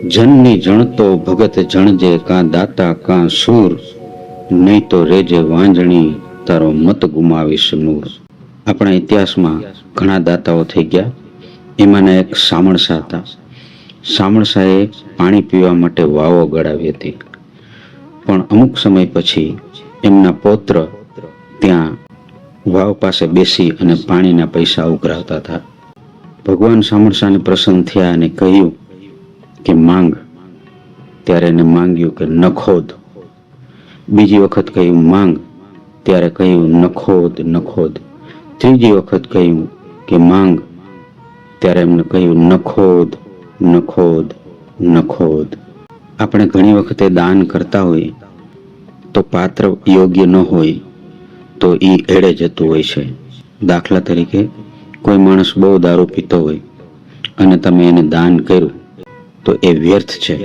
જનની જણતો ભગત જણજે, કાં દાતા કાં સૂર, નહીં તો રેજે વાંજણી, તારો મત ગુમાવીશ નૂર. આપણા ઇતિહાસમાં ઘણા દાતાઓ થઈ ગયા. એમાંના એક શામળશા હતા. શામળશાએ પાણી પીવા માટે વાવો ગળાવી હતી, પણ અમુક સમય પછી એમના પૌત્ર ત્યાં વાવ પાસે બેસી અને પાણીના પૈસા ઉઘરાવતા હતા. ભગવાન શામળશાને પ્રસન્ન થયા અને કહ્યું કે માંગ. ત્યારે એને માંગ્યું કે નખોદ. બીજી વખત કહ્યું માંગ, ત્યારે કહ્યું નખોદ નખોદ. ત્રીજી વખત કહ્યું કે માંગ, ત્યારે એમને કહ્યું નખોદ નખોદ નખોદ. આપણે ઘણી વખતે દાન કરતા હોઈએ તો પાત્ર યોગ્ય ન હોય તો એ એડે જતું હોય છે. દાખલા તરીકે કોઈ માણસ બહુ દારૂ પીતો હોય અને તમે એને દાન કર્યું તો એ વ્યર્થ છે.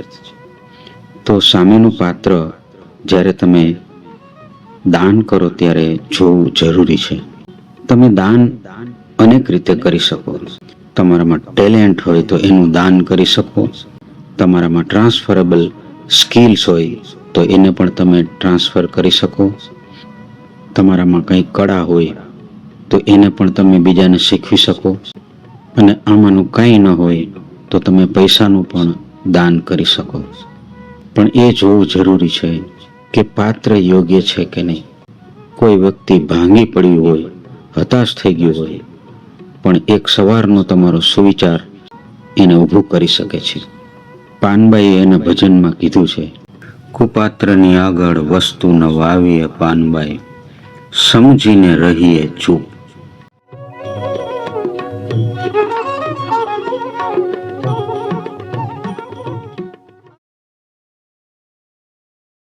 તો સામેનું પાત્ર જ્યારે તમે દાન કરો ત્યારે જોવું જરૂરી છે. તમે દાન અનેક રીતે કરી શકો. તમારામાં ટેલેન્ટ હોય તો એનું દાન કરી શકો. તમારામાં ટ્રાન્સફરેબલ સ્કિલ્સ હોય તો એને પણ તમે ટ્રાન્સફર કરી શકો. તમારામાં કંઈ કળા હોય તો એને પણ તમે બીજાને શીખવી શકો. અને આમાંનું કંઈ ન હોય તો તમે પૈસાનું પણ દાન કરી શકો. પણ એ જોવું જરૂરી છે કે પાત્ર યોગ્ય છે કે નહીં. કોઈ વ્યક્તિ ભાંગી પડ્યું હોય, હતાશ થઈ ગયું હોય, પણ એક સવારનો તમારો સુવિચાર એને ઊભું કરી શકે છે. પાનબાઈએ એના ભજનમાં કીધું છે, કુપાત્રની આગળ વસ્તુ ન વાવીએ પાનબાઈ, સમજીને રહીએ ચૂપ.